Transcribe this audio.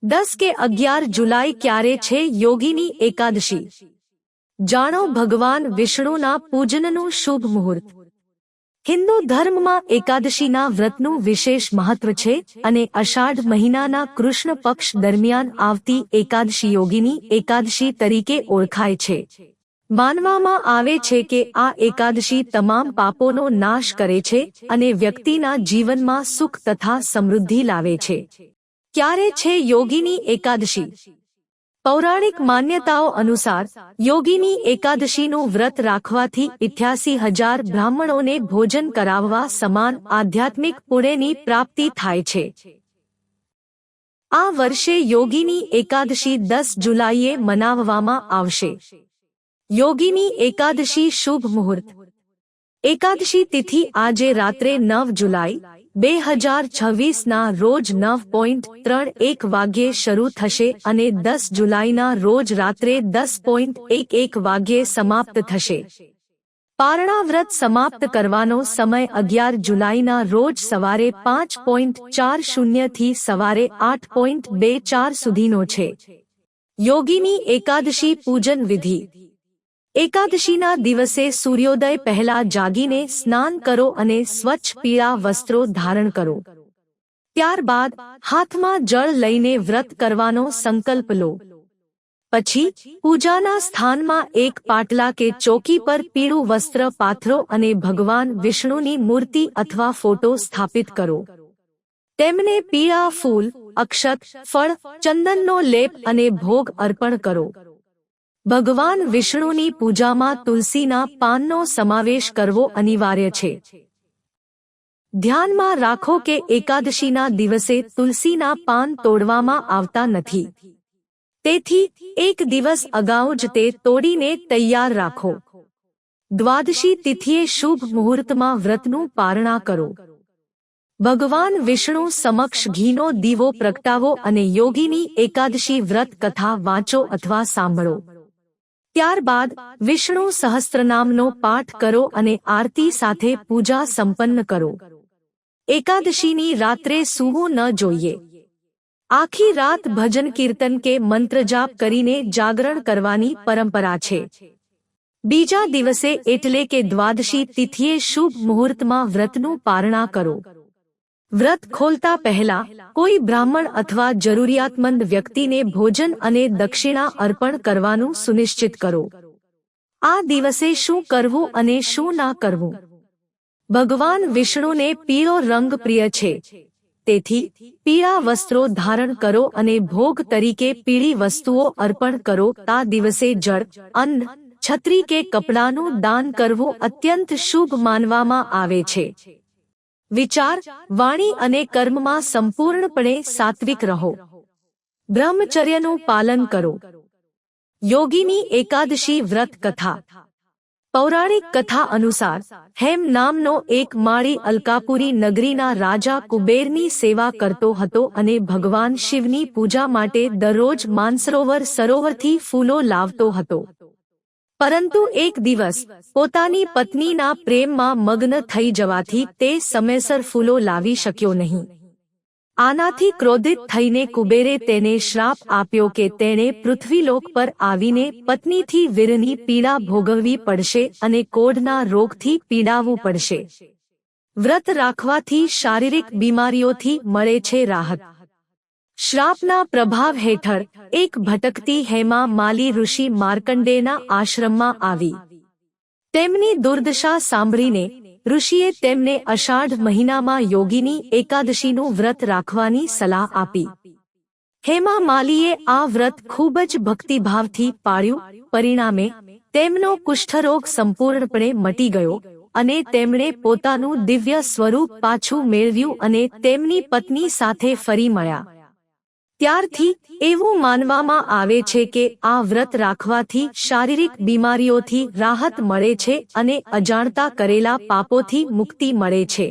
10 કે 11 જુલાઈ ક્યારે છે યોગીની એકાદશી? જાણો ભગવાન વિષ્ણુના પૂજનનું શુભ મુહૂર્ત. હિન્દુ ધર્મમાં એકાદશીના વ્રતનું વિશેષ મહત્વ છે અને અષાઢ મહિનાના કૃષ્ણ પક્ષ દરમિયાન આવતી એકાદશી યોગીની એકાદશી તરીકે ઓળખાય છે. માનવામાં આવે છે કે આ એકાદશી તમામ પાપોનો નાશ કરે છે અને વ્યક્તિના જીવનમાં સુખ તથા સમૃદ્ધિ લાવે છે. ક્યારે છે યોગીની એકાદશી? પૌરાણિક માન્યતાઓ અનુસાર યોગીની એકાદશીનું વ્રત રાખવાથી 88,000 બ્રાહ્મણોને ભોજન કરાવવા સમાન આધ્યાત્મિક પુણ્યની પ્રાપ્તિ થાય છે. આ વર્ષે યોગીની એકાદશી 10 જુલાઈએ મનાવવામાં આવશે. યોગીની એકાદશી શુભ મુહૂર્ત. એકાદશી તિથિ આજે રાત્રે 9 જુલાઈ 2026 રોજ 9:31 વાગ્યે શરૂ થશે અને 10 જુલાઈના રોજ રાત્રે 10:11 વાગ્યે સમાપ્ત થશે. પારણા વ્રત સમાપ્ત કરવાનો સમય 11 જુલાઈના રોજ સવારે 5:40 થી સવારે 8:24 સુધીનો છે. યોગીની એકાદશી પૂજન વિધિ. એકાદશીના દિવસે સૂર્યોદય પહેલા જાગીને સ્નાન કરો અને સ્વચ્છ પીળા વસ્ત્રો ધારણ કરો. ત્યારબાદ હાથમાં જળ લઈને વ્રત કરવાનો સંકલ્પ લો. પછી પૂજાના સ્થાનમાં એક પાટલા કે ચોકી પર પીળું વસ્ત્ર પાથરો અને ભગવાન વિષ્ણુની મૂર્તિ અથવા ફોટો સ્થાપિત કરો. તેમને પીળા ફૂલ, અક્ષત, ફળ, ચંદનનો લેપ અને ભોગ અર્પણ કરો. ભગવાન વિષ્ણુની પૂજામાં તુલસીના પાનનો સમાવેશ કરવો અનિવાર્ય છે. ધ્યાનમાં રાખો કે એકાદશીના દિવસે તુલસીના પાન તોડવામાં આવતા નથી. તેથી એક દિવસ અગાઉ જ તે તોડીને તૈયાર રાખો. દ્વાદશી તિથિએ શુભ મુહૂર્તમાં વ્રતનું પારણા કરો. ભગવાન વિષ્ણુ સમક્ષ ઘીનો દીવો પ્રગટાવો અને યોગીની એકાદશી વ્રત કથા વાંચો અથવા સાંભળો. ત્યારબાદ વિષ્ણુ સહસ્ત્રનામનો પાઠ કરો અને આરતી સાથે પૂજા સંપન્ન કરો. એકાદશીની રાત્રે સૂવું ન જોઈએ. આખી રાત ભજન કીર્તન કે મંત્રજાપ કરીને જાગરણ કરવાની પરંપરા છે. બીજા દિવસે એટલે કે દ્વાદશી તિથિએ શુભ મુહૂર્તમાં વ્રતનું પારણા કરો. વ્રત ખોલતા પહેલા કોઈ બ્રાહ્મણ અથવા જરૂરિયાતમંદ વ્યક્તિને ભોજન અને દક્ષિણા અર્પણ કરવાનું સુનિશ્ચિત કરો. આ દિવસે શું કરવું અને શું ના કરવું? ભગવાન વિષ્ણુને પીળો રંગ પ્રિય છે. તેથી પીળા વસ્ત્રો ધારણ કરો અને ભોગ તરીકે પીળી વસ્તુઓ અર્પણ કરો. આ દિવસે જળ, અન્ન, છત્રી કે કપડાનું દાન કરવું અત્યંત શુભ માનવામાં આવે છે. વિચાર, વાણી અને કર્મમાં સંપૂર્ણપણે સાત્વિક રહો. બ્રહ્મચર્યનું પાલન કરો. યોગીની એકાદશી વ્રત કથા. પૌરાણિક કથા અનુસાર હેમ નામનો એક માળી અલકાપુરી નગરીના રાજા કુબેરની સેવા કરતો હતો અને ભગવાન શિવની પૂજા માટે દરરોજ માનસરોવર સરોવરથી ફૂલો લાવતો હતો. પરંતુ એક દિવસ પોતાની પત્નીના પ્રેમમાં મગ્ન થઈ જવાથી તે સમયસર ફૂલો લાવી શક્યો નહીં. આનાથી ક્રોધિત થઈને કુબેરે તેને શ્રાપ આપ્યો કે તેણે પૃથ્વીલોક પર આવીને પત્નીથી વીરની પીડા ભોગવવી પડશે અને કોઢના રોગથી પીડાવવું પડશે. વ્રત રાખવાથી શારીરિક બીમારીઓથી મળે છે રાહત. શ્રાપના પ્રભાવ હેઠળ એક ભટકતી હેમા માલી ઋષિ માર્કંડેયના આશ્રમમાં આવી. તેમની દુર્દશા સાંભળીને ઋષિએ તેમને અષાઢ મહિનામાં યોગીની એકાદશીનું વ્રત રાખવાની સલાહ આપી. હેમા માલીએ આ વ્રત ખૂબ જ ભક્તિભાવથી પાળ્યું. પરિણામે તેમનો કુષ્ઠરોગ સંપૂર્ણપણે મટી ગયો અને તેમણે પોતાનું દિવ્ય સ્વરૂપ પાછું મેળવ્યું અને તેમની પત્ની સાથે ફરી મળ્યા. ત્યારથી એવું માનવામાં આવે છે કે આ વ્રત રાખવાથી શારીરિક બીમારીઓથી રાહત મળે છે અને અજાણતા કરેલા પાપોથી મુક્તિ મળે છે.